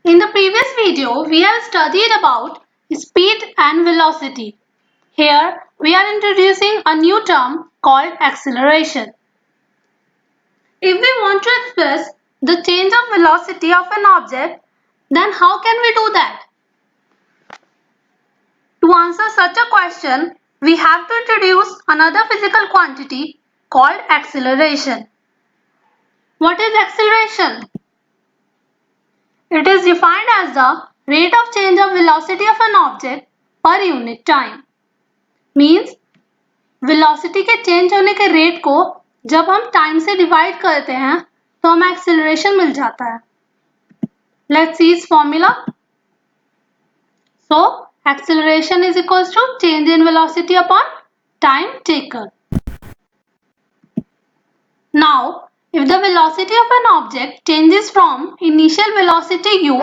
In the previous video, we have studied about speed and velocity. Here, we are introducing a new term called acceleration. If we want to express the change of velocity of an object, then how can we do that? To answer such a question, we have to introduce another physical quantity called acceleration. What is acceleration? It is defined as the rate of change of velocity of an object per unit time. Means velocity के change होने के rate को जब हम time से divide करते हैं तो हमें एक्सेलरेशन मिल जाता है. Let's see its formula. So acceleration is equals to change in velocity upon time taken. Now, if the velocity of an object changes from initial velocity u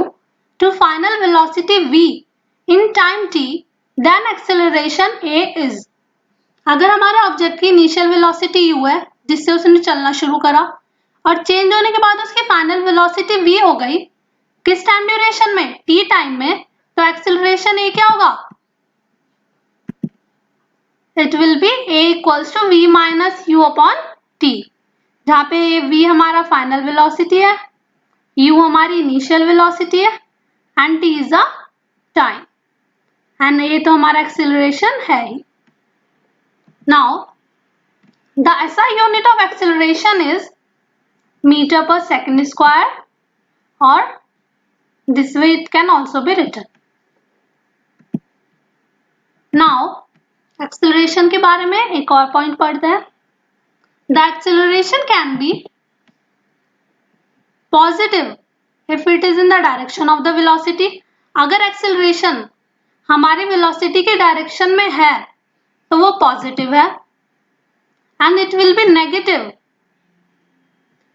to final velocity v in time t, then acceleration a is. अगर हमारे object की initial velocity u है जिससे उसने चलना शुरू करा और चेंज होने के बाद उसकी फाइनल वेलोसिटी v हो गई, किस टाइम ड्यूरेशन में? t टाइम में. तो एक्सेलरेशन a क्या होगा? It will be a equals to v minus u upon t, जहाँ पे v हमारा फाइनल वेलोसिटी है, u हमारी इनिशियल वेलोसिटी है and t is the time and a तो हमारा एक्सेलरेशन है ही. Now, the SI unit of acceleration is meter per second square, or this way it can also be written. Now, acceleration के बारे में एक और point पढ़ते हैं. The acceleration can be positive if it is in the direction of the velocity. अगर acceleration हमारी velocity के डायरेक्शन में है तो वो पॉजिटिव है, and it will be negative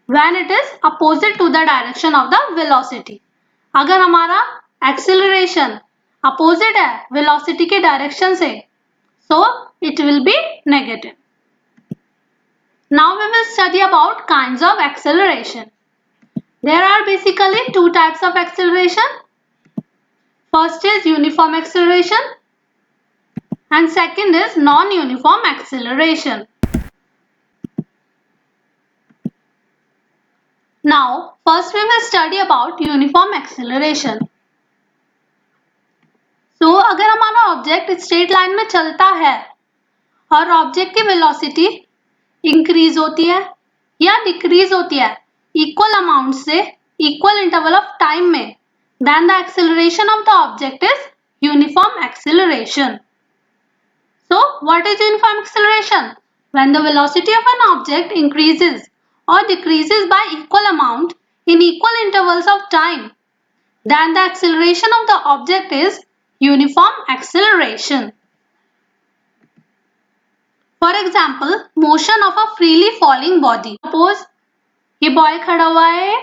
when it is opposite to the direction of the velocity. अगर हमारा acceleration opposite है velocity के direction से, so it will be negative. Now we will study about kinds of acceleration. There are basically two types of acceleration. First is uniform acceleration and second is non-uniform acceleration. Now, first we will study about uniform acceleration. So, अगर हमारा object straight line में चलता है और object की velocity increase होती है या डिक्रीज होती है इक्वल अमाउंट से इक्वल इंटरवल ऑफ टाइम में, then the acceleration of the object is uniform acceleration. So, what is uniform acceleration? When the velocity of an object increases or decreases by equal amount in equal intervals of time, then the acceleration of the object is uniform acceleration. For example, motion of a freely falling body. Suppose ये boy खड़ा हुआ है,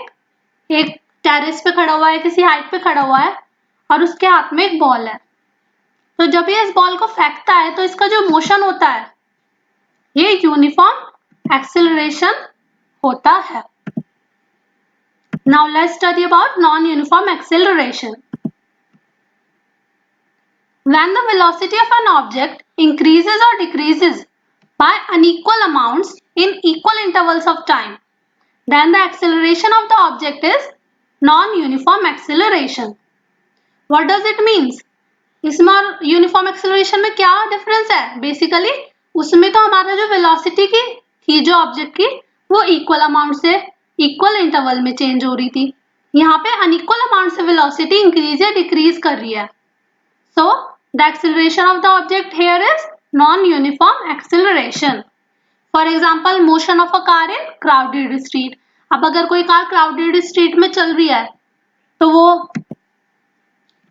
एक terrace पे खड़ा हुआ है, किसी हाइट पे खड़ा हुआ है और उसके हाथ में एक बॉल है. तो जब ये इस बॉल को फेंकता है तो इसका जो मोशन होता है ये यूनिफॉर्म एक्सेलरेशन होता है. Now let's study about non-uniform acceleration. When the velocity of an object increases or decreases by unequal amounts in equal intervals of time, then the acceleration of the object is non-uniform acceleration. What does it means? इसमें और uniform acceleration में क्या difference है? Basically उसमें तो हमारा जो velocity की थी जो ऑब्जेक्ट की वो इक्वल अमाउंट से इक्वल इंटरवल में चेंज हो रही थी. यहाँ पे अनइक्वल अमाउंट से वेलोसिटी इंक्रीज या डिक्रीज कर रही है. So the acceleration of the object here is non uniform acceleration. For example, motion of a car in crowded street. अब अगर कोई कार क्राउडेड स्ट्रीट में चल रही है तो वो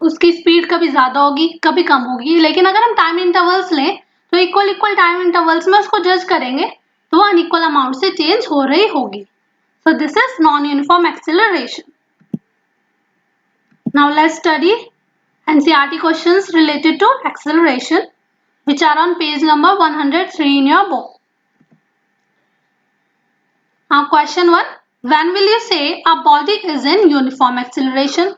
उसकी स्पीड कभी ज्यादा होगी कभी कम होगी, लेकिन अगर हम टाइम इंटरवल्स लें तो इक्वल टाइम इंटरवल्स में उसको जज करेंगे तो वो अनइक्वल अमाउंट से चेंज हो रही होगी. So this is non uniform acceleration. Now let's study NCERT questions related to acceleration which are on page number 103 in your book. Now question 1. When will you say a body is in uniform acceleration?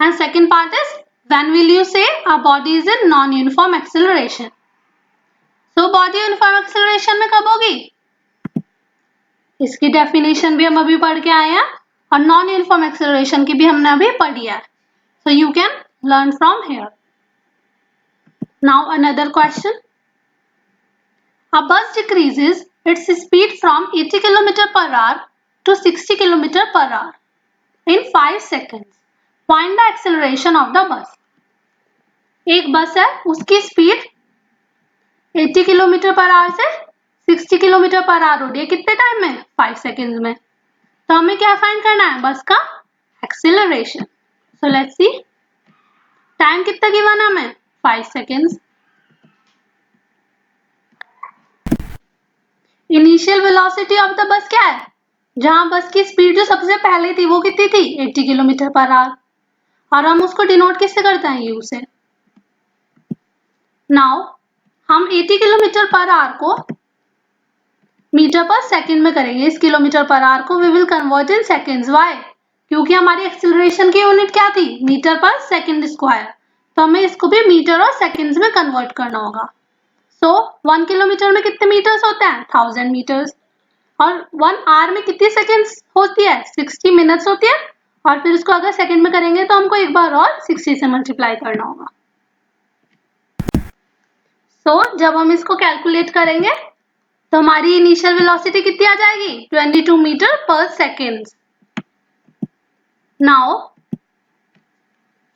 And second part is, when will you say a body is in non-uniform acceleration? So body uniform acceleration में कब होगी? इसकी definition भी हम अभी पढ़ के आए हैं और नॉन यूनिफॉर्म एक्सेलरेशन की भी हमने अभी पढ़ी है. So you can learn from here. Now another question. A bus decreases its speed from 80 km per hour to 60 km per hour in 5 seconds. Find the acceleration of the bus. एक बस है, उसकी स्पीड 80 किलोमीटर पर आवर से 60 kilometre per our हो रही है. कितने time में? 5 सेकेंड्स में. तो हमें क्या फाइंड करना है? बस का acceleration. So let's see. Time कितना गिवन है हमें? 5 seconds. Initial velocity of the bus क्या है? जहां बस की स्पीड जो सबसे पहले थी वो कितनी थी? 80 किलोमीटर पर आवर. और हम उसको डिनोट किससे करते हैं? यू से. नाउ हम 80 किलोमीटर पर आवर को मीटर पर सेकंड में करेंगे. इस किलोमीटर पर आवर को we will convert in seconds. Why? क्योंकि हमारी एक्सेलरेशन की यूनिट क्या थी? मीटर पर सेकंड स्क्वायर. तो हमें इसको भी मीटर और सेकंड्स में कन्वर्ट करना होगा. सो 1 किलोमीटर में कितने मीटर्स होते हैं? 1000 मीटर्स. और 1 आवर में कितनी सेकंड्स होती है? 60 मिनट्स होती है. और फिर इसको अगर सेकंड में करेंगे तो हमको एक बार और 60 से मल्टीप्लाई करना होगा. सो जब हम इसको कैलकुलेट करेंगे तो हमारी इनिशियल वेलोसिटी कितनी आ जाएगी? 22 metre per second. Now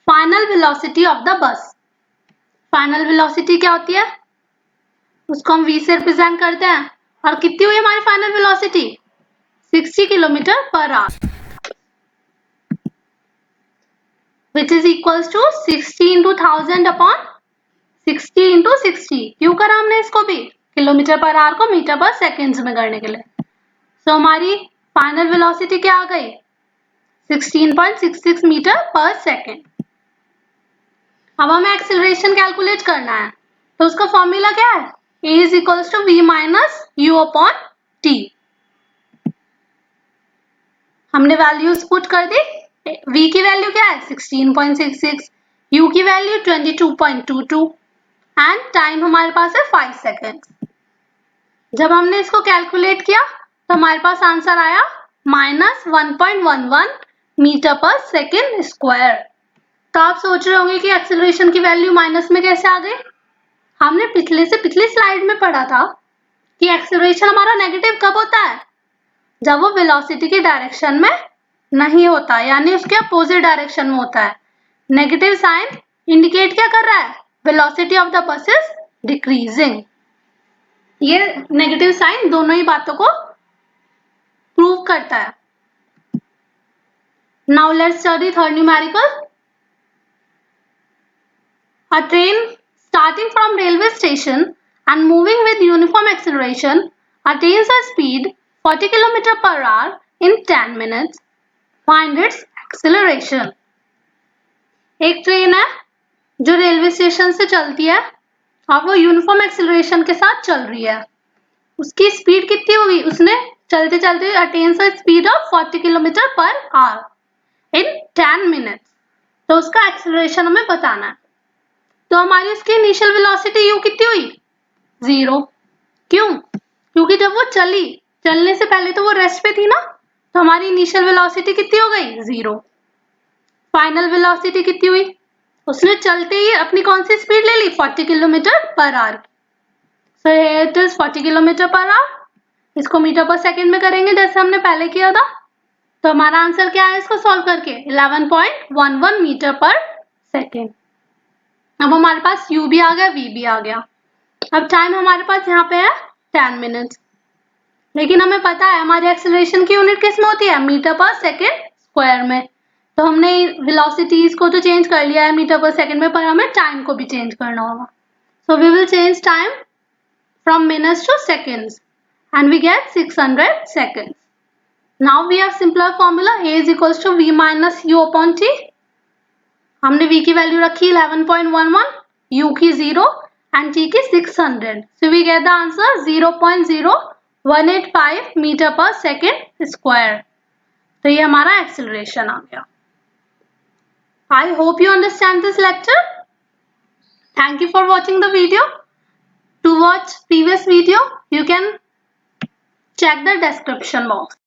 final velocity of the bus. Final velocity क्या होती है? उसको हम v से रिप्रेजेंट करते हैं. और कितनी हुई हमारी final velocity? 60 kilometre per hour, which is equals to 60 into 1000 upon 60 into 60. क्यों करा हमने इसको भी? किलोमीटर पर आवर को मीटर पर सेकेंड्स में करने के लिए. सो हमारी फाइनल वेलोसिटी क्या आ गई? 16.66 मीटर पर सेकेंड. अब हमें एक्सेलरेशन कैलकुलेट करना है. तो उसका फॉर्मूला क्या है? A is equals to v minus u upon t. हमने वैल्यूज पुट कर दी. v की वैल्यू क्या है? 16.66, u की वैल्यू 22.22 एंड टाइम हमारे पास है 5 सेकेंड. जब हमने इसको कैलकुलेट किया तो हमारे पास आंसर आया -1.11 मीटर पर सेकेंड स्क्वायर. तो आप सोच रहे होंगे कि एक्सेलरेशन की वैल्यू माइनस में कैसे आ गई? हमने पिछली स्लाइड में पढ़ा था कि एक्सेलरेशन हमारा नेगेटिव कब होता है? जब वो वेलोसिटी की डायरेक्शन में नहीं होता, यानी उसके अपोजिट डायरेक्शन में होता है. नेगेटिव साइन इंडिकेट क्या कर रहा है? Velocity of the bus is decreasing. ये नेगेटिव साइन दोनों ही बातों को प्रूव करता है. Now let's study third numerical. A train starting from railway station and moving with uniform acceleration attains a speed 40 km per hour in 10 minutes. Find its acceleration. एक train है जो railway station से चलती है और वो यूनिफॉर्म एक्सेलरेशन के साथ चल रही है. उसकी स्पीड कितनी होगी? उसने चलते चलते attains a speed of 40 kilometre per our in 10 minutes. तो उसका एक्सेलरेशन हमें बताना है. तो हमारी उसकी इनिशियल वेलोसिटी u कितनी हुई? 0. क्यों? क्योंकि जब वो चलने से पहले तो वो रेस्ट पे थी ना. तो हमारी इनिशियल वेलोसिटी कितनी हो गई? 0. फाइनल वेलोसिटी कितनी हुई? उसने चलते ही अपनी कौन सी स्पीड ले ली? 40 kilometre per our. So it is 40 kilometre per our. इसको मीटर पर सेकेंड में करेंगे जैसे हमने पहले किया था. तो हमारा आंसर क्या है इसको सॉल्व करके? 11.11 मीटर पर सेकेंड. अब हमारे पास u भी आ गया, v भी आ गया. अब टाइम हमारे पास यहाँ पे है 10 मिनट्स. लेकिन हमें पता है हमारी एक्सेलरेशन की यूनिट किस में होती है? मीटर पर सेकेंड स्क्वायर में. तो हमने वेलोसिटीज को तो चेंज कर लिया है मीटर पर सेकेंड में, पर हमें टाइम को भी चेंज करना होगा. So we will change time from minutes to seconds and we get 600 seconds. Now we have simpler formula. a is equals to v minus u upon t. हमने v की value रखी 11.11, u की 0 and t की 600. So we get the answer 0.0185 metre per second square. तो ये हमारा acceleration आ गया. I hope you understand this lecture. Thank you for watching the video. To watch previous video, you can check the description box.